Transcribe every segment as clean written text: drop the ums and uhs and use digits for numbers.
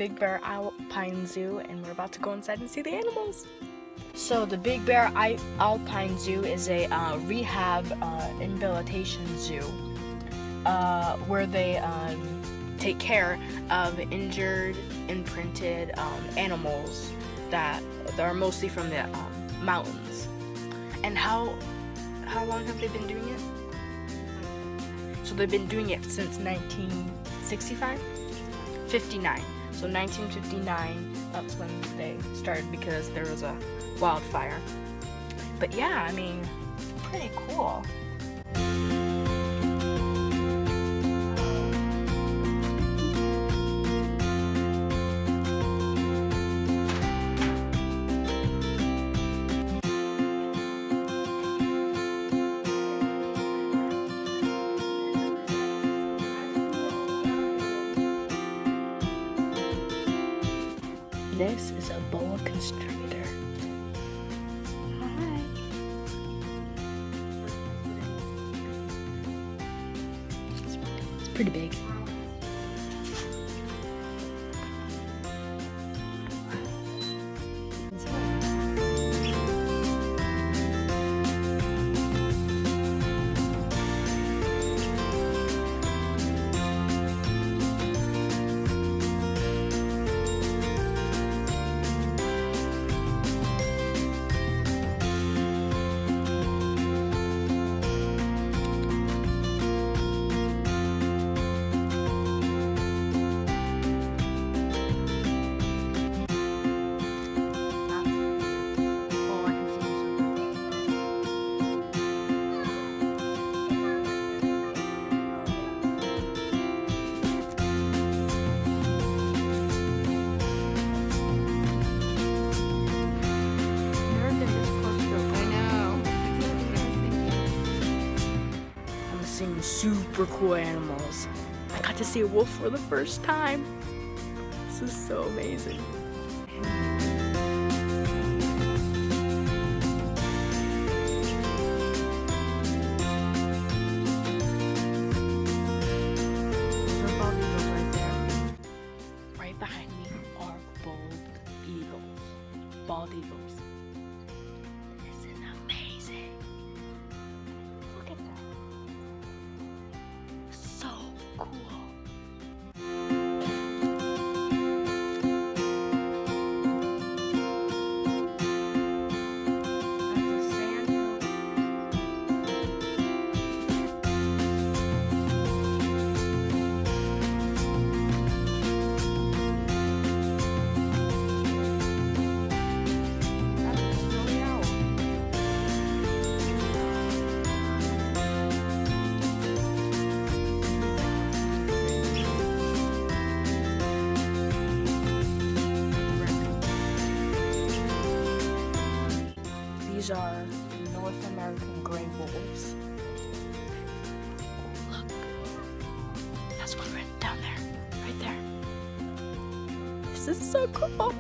Big Bear Alpine Zoo, and we're about to go inside and see the animals. So the Big Bear Alpine Zoo is a rehab rehabilitation zoo where they take care of injured, imprinted animals that are mostly from the mountains. And how long have they been doing it? So they've been doing it since 1965? 59. So 1959, that's when they started because there was a wildfire. But yeah, I mean, pretty cool. This is a boa constrictor. Hi. It's pretty big. Super cool animals. I got to see a wolf for the first time. This is so amazing. Right behind me are bald eagles. This is amazing. Look at that. So cool. These are North American gray wolves. Oh, look. That's one right down there. Right there. This is so cool.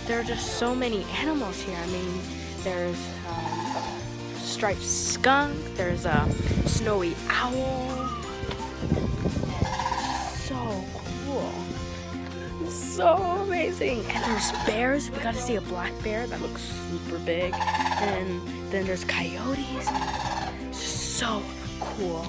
There are just so many animals here. I mean, there's striped skunk, there's a snowy owl. So cool. So amazing. And there's bears. We got to see a black bear that looks super big. And then there's coyotes. It's just so cool.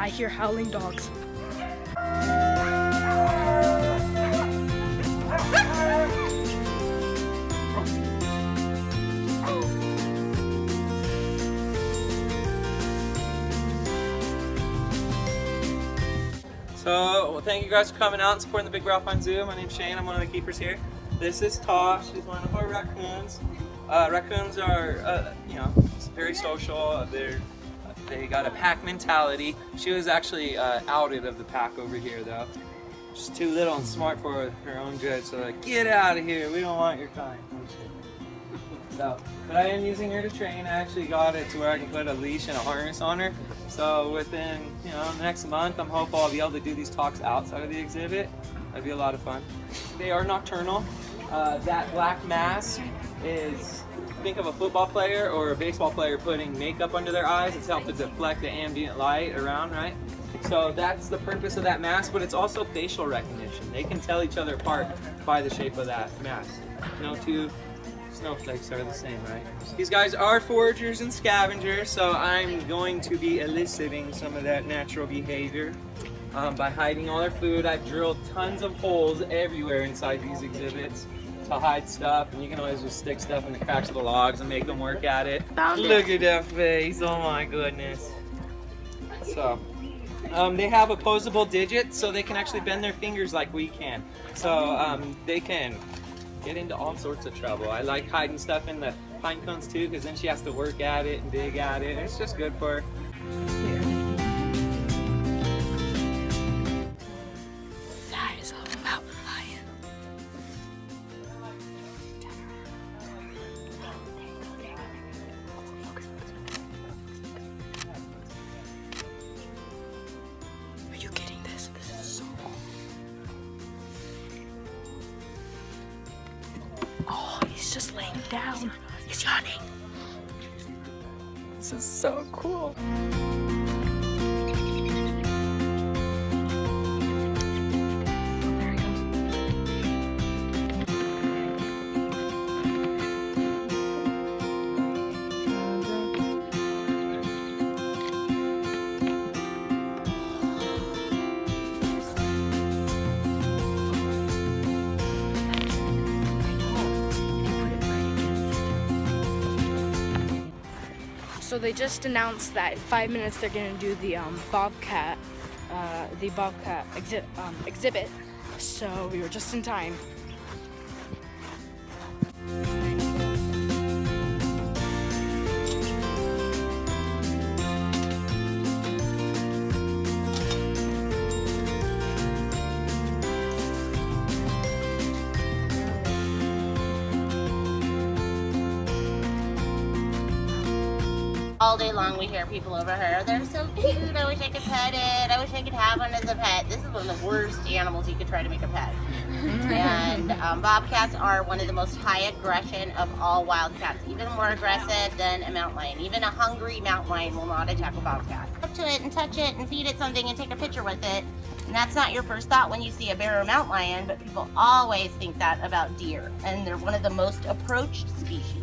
I hear howling dogs. So, well, thank you guys for coming out and supporting the Big Bear Alpine Zoo. My name's Shane, I'm one of the keepers here. This is Tosh, she's one of our raccoons. Raccoons are, you know, very social. They got a pack mentality. She was actually outed of the pack over here though. She's too little and smart for her own good, so like, get out of here, we don't want your kind. So, but I am using her to train. I actually got it to where I can put a leash and a harness on her. So within, you know, next month, I'm hopeful I'll be able to do these talks outside of the exhibit. That'd be a lot of fun. They are nocturnal. That black mask is, think of a football player or a baseball player putting makeup under their eyes. It's helped to deflect the ambient light around, right? So that's the purpose of that mask, but it's also facial recognition. They can tell each other apart by the shape of that mask. No two snowflakes are the same, right? These guys are foragers and scavengers, so I'm going to be eliciting some of that natural behavior by hiding all their food. I've drilled tons of holes everywhere inside these exhibits to hide stuff, and you can always just stick stuff in the cracks of the logs and make them work at it. Look at that face, oh my goodness. So, they have opposable digits, so they can actually bend their fingers like we can. So they can get into all sorts of trouble. I like hiding stuff in the pine cones too, because then she has to work at it and dig at it. It's just good for her. That is a mountain lion. Are you getting this? This is so cool. Oh, he's just laying down. He's yawning. This is so cool. There he goes. So they just announced that in 5 minutes they're gonna do the bobcat exhibit. So we were just in time. All day long we hear people over her, they're so cute, I wish I could pet it, I wish I could have one as a pet. This is one of the worst animals you could try to make a pet. And bobcats are one of the most high aggression of all wild cats, even more aggressive than a mountain lion. Even a hungry mountain lion will not attack a bobcat. Up to it and touch it and feed it something and take a picture with it. And that's not your first thought when you see a bear or mountain lion, but people always think that about deer. And they're one of the most approached species.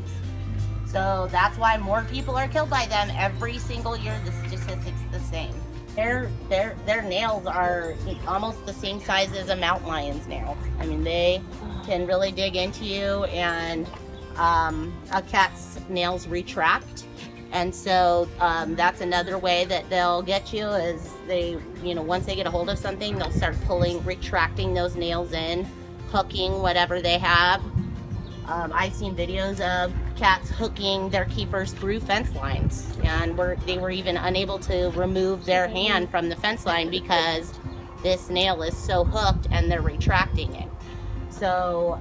So that's why more people are killed by them every single year. The statistic's the same. Their nails are almost the same size as a mountain lion's nails. I mean, they can really dig into you, and a cat's nails retract. And so that's another way that they'll get you is they, once they get a hold of something, they'll start retracting those nails in, hooking whatever they have. I've seen videos of cats hooking their keepers through fence lines, and they were even unable to remove their hand from the fence line because this nail is so hooked and they're retracting it. So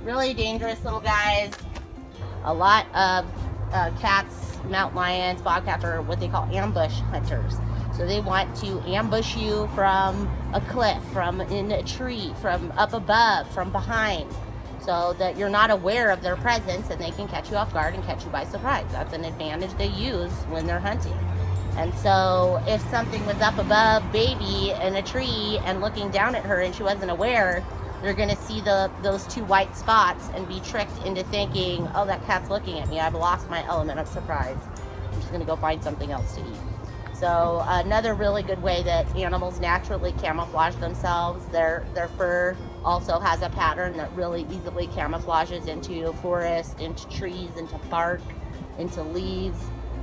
really dangerous little guys. A lot of cats, mountain lions, bobcats are what they call ambush hunters. So they want to ambush you from a cliff, from in a tree, from up above, from behind, so that you're not aware of their presence and they can catch you off guard and catch you by surprise. That's an advantage they use when they're hunting. And so if something was up above baby in a tree and looking down at her and she wasn't aware, they're going to see those two white spots and be tricked into thinking, oh, that cat's looking at me. I've lost my element of surprise. I'm just going to go find something else to eat. So another really good way that animals naturally camouflage themselves. Their fur also has a pattern that really easily camouflages into forest, into trees, into bark, into leaves.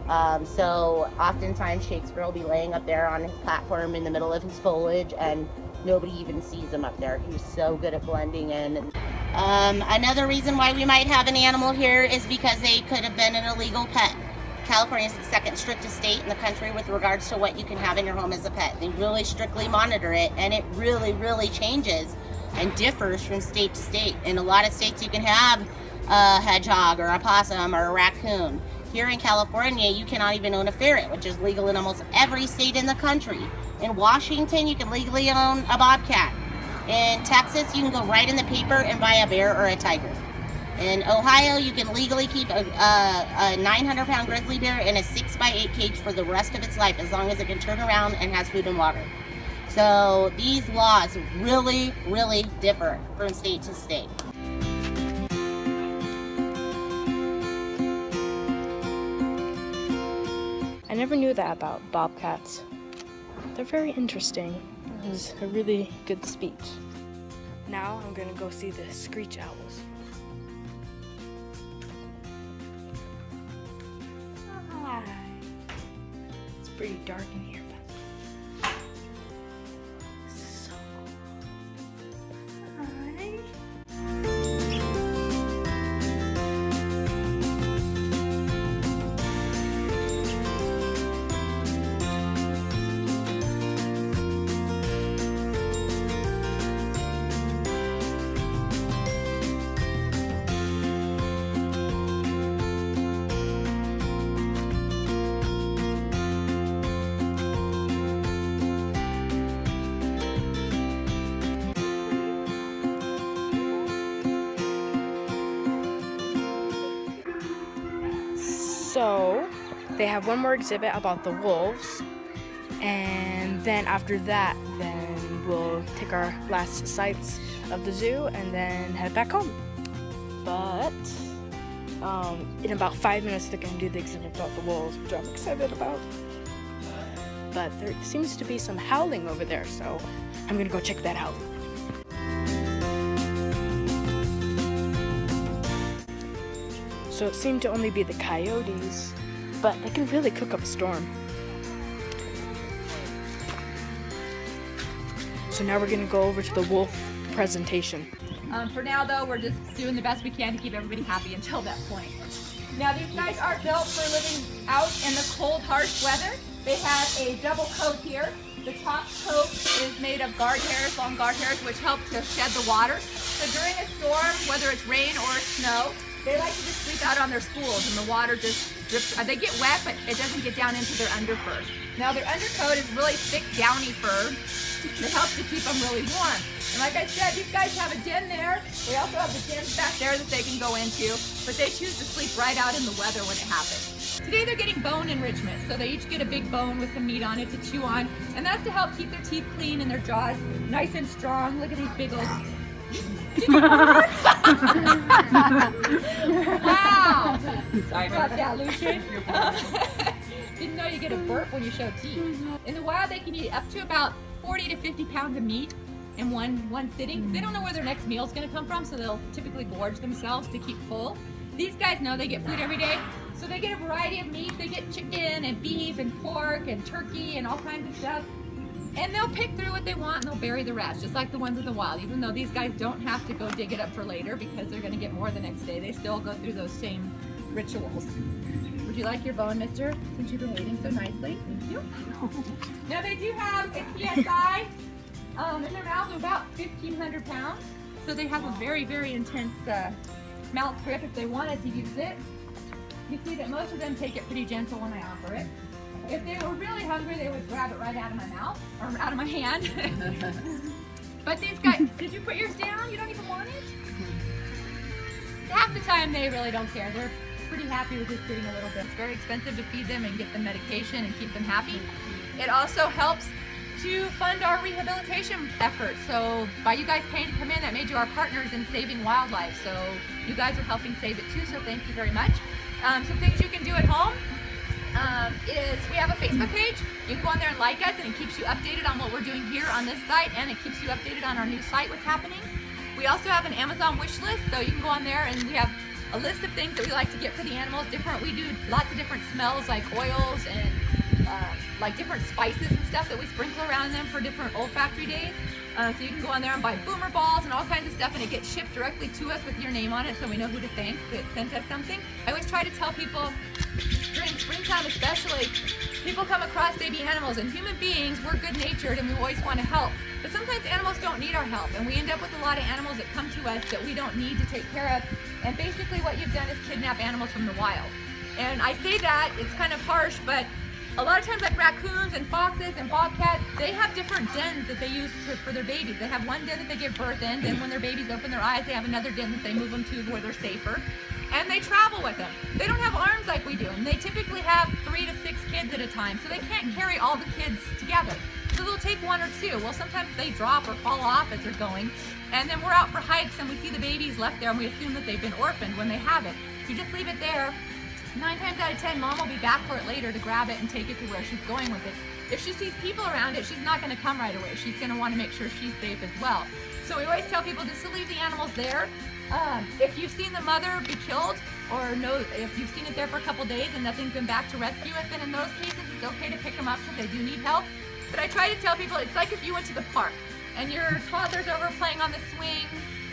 So oftentimes Shakespeare will be laying up there on his platform in the middle of his foliage and nobody even sees him up there. He's so good at blending in. Another reason why we might have an animal here is because they could have been an illegal pet. California is the second strictest state in the country with regards to what you can have in your home as a pet. They really strictly monitor it, and it really changes and differs from state to state. In a lot of states you can have a hedgehog or a possum or a raccoon. Here in California, you cannot even own a ferret, which is legal in almost every state in the country. In Washington, you can legally own a bobcat. In Texas, you can go right in the paper and buy a bear or a tiger. In Ohio, you can legally keep a 900-pound grizzly bear in a 6x8 cage for the rest of its life, as long as it can turn around and has food and water. So these laws really differ from state to state. I never knew that about bobcats. They're very interesting. It was a really good speech. Now I'm gonna go see the screech owls. Hi. It's pretty dark in here, but this is so cool. Hi. So they have one more exhibit about the wolves, and then after that, then we'll take our last sights of the zoo and then head back home. But in about 5 minutes, they're gonna do the exhibit about the wolves, which I'm excited about. But there seems to be some howling over there, so I'm gonna go check that out. So it seemed to only be the coyotes, but it can really cook up a storm. So now we're gonna go over to the wolf presentation. For now though, we're just doing the best we can to keep everybody happy until that point. Now these guys are built for living out in the cold, harsh weather. They have a double coat here. The top coat is made of guard hairs, long guard hairs, which help to shed the water. So during a storm, whether it's rain or snow, they like to just sleep out on their spools and the water just drips. They get wet, but it doesn't get down into their underfur. Now their undercoat is really thick, downy fur that helps to keep them really warm. And like I said, these guys have a den there. They also have the dens back there that they can go into, but they choose to sleep right out in the weather when it happens. Today they're getting bone enrichment, so they each get a big bone with some meat on it to chew on, and that's to help keep their teeth clean and their jaws nice and strong. Look at these big old... Wow! Sorry about that, Lucian. Didn't know you get a burp when you show teeth. In the wild, they can eat up to about 40 to 50 pounds of meat in one sitting. They don't know where their next meal is going to come from, so they'll typically gorge themselves to keep full. These guys know they get food every day, so they get a variety of meat. They get chicken and beef and pork and turkey and all kinds of stuff. And they'll pick through what they want and they'll bury the rest, just like the ones in the wild. Even though these guys don't have to go dig it up for later because they're going to get more the next day, they still go through those same rituals. Would you like your bone, mister, since you've been waiting so nicely? Thank you. Now they do have a PSI in their mouth of about 1,500 pounds. So they have a very intense mouth grip if they wanted to use it. You see that most of them take it pretty gentle when I offer it. If they were really hungry, they would grab it right out of my mouth, or out of my hand. But these guys, did you put yours down? You don't even want it? Half the time, they really don't care. They're pretty happy with just getting a little bit. It's very expensive to feed them and get them medication and keep them happy. It also helps to fund our rehabilitation efforts. So by you guys paying to come in, that made you our partners in saving wildlife. So you guys are helping save it too, so thank you very much. Some things you can do at home. is we have a Facebook page. You can go on there and like us, and it keeps you updated on what we're doing here on this site, and it keeps you updated on our new site, what's happening. We also have an Amazon wish list, so you can go on there and we have a list of things that we like to get for the animals. We do lots of different smells like oils and like different spices and stuff that we sprinkle around them for different olfactory days. So you can go on there and buy boomer balls and all kinds of stuff, and it gets shipped directly to us with your name on it, so we know who to thank that sent us something. I always try to tell people, during springtime especially, people come across baby animals, and human beings, we're good-natured and we always want to help. But sometimes animals don't need our help, and we end up with a lot of animals that come to us that we don't need to take care of. And basically what you've done is kidnap animals from the wild. And I say that, it's kind of harsh, but a lot of times, like raccoons and foxes and bobcats, they have different dens that they use for their babies. They have one den that they give birth in, then when their babies open their eyes, they have another den that they move them to where they're safer. And they travel with them. They don't have arms like we do, and they typically have 3 to 6 kids at a time, so they can't carry all the kids together. So they'll take 1 or 2. Well, sometimes they drop or fall off as they're going, and then we're out for hikes and we see the babies left there, and we assume that they've been orphaned when they haven't. If you just leave it there, 9 times out of 10, mom will be back for it later to grab it and take it to where she's going with it. If she sees people around it, she's not going to come right away. She's going to want to make sure she's safe as well. So we always tell people just to leave the animals there. If you've seen the mother be killed, or if you've seen it there for a couple days and nothing's been back to rescue it, then in those cases it's okay to pick them up because they do need help. But I try to tell people, it's like if you went to the park and your toddler's over playing on the swing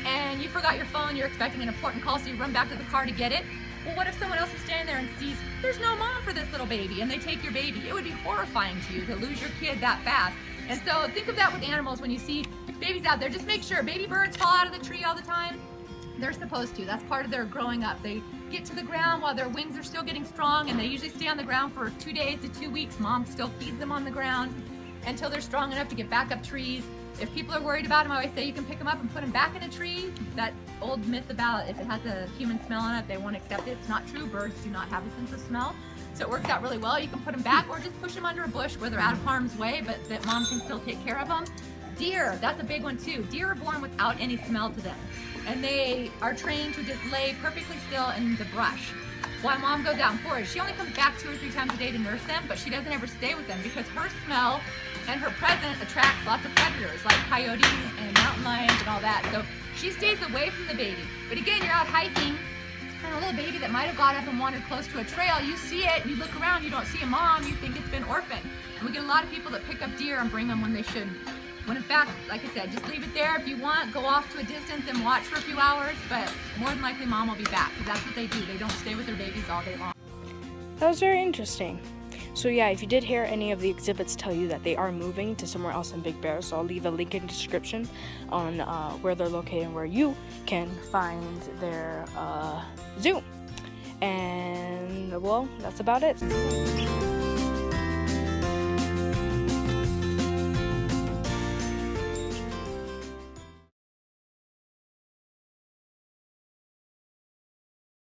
and you forgot your phone, you're expecting an important call, so you run back to the car to get it. Well, what if someone else is standing there and sees there's no mom for this little baby, and they take your baby? It would be horrifying to you to lose your kid that fast. And so think of that with animals when you see babies out there. Just make sure baby birds fall out of the tree all the time. They're supposed to. That's part of their growing up. They get to the ground while their wings are still getting strong, and they usually stay on the ground for 2 days to 2 weeks. Mom still feeds them on the ground until they're strong enough to get back up trees. If people are worried about them, I always say you can pick them up and put them back in a tree. That old myth about if it has a human smell on it, they won't accept it. It's not true. Birds do not have a sense of smell. So it works out really well. You can put them back or just push them under a bush where they're out of harm's way, but that mom can still take care of them. Deer, that's a big one too. Deer are born without any smell to them, and they are trained to just lay perfectly still in the brush while mom goes out and forage. She only comes back 2 or 3 times a day to nurse them, but she doesn't ever stay with them because her smell and her presence attracts lots of predators like coyotes and mountain lions and all that. So she stays away from the baby. But again, you're out hiking, and a little baby that might have got up and wandered close to a trail, you see it, you look around, you don't see a mom, you think it's been orphaned. And we get a lot of people that pick up deer and bring them when they shouldn't. When in fact, like I said, just leave it there. If you want, go off to a distance and watch for a few hours, but more than likely mom will be back because that's what they do. They don't stay with their babies all day long. That was very interesting. So yeah, if you did hear any of the exhibits tell you that they are moving to somewhere else in Big Bear, so I'll leave a link in the description on where they're located and where you can find their zoo. And well, that's about it.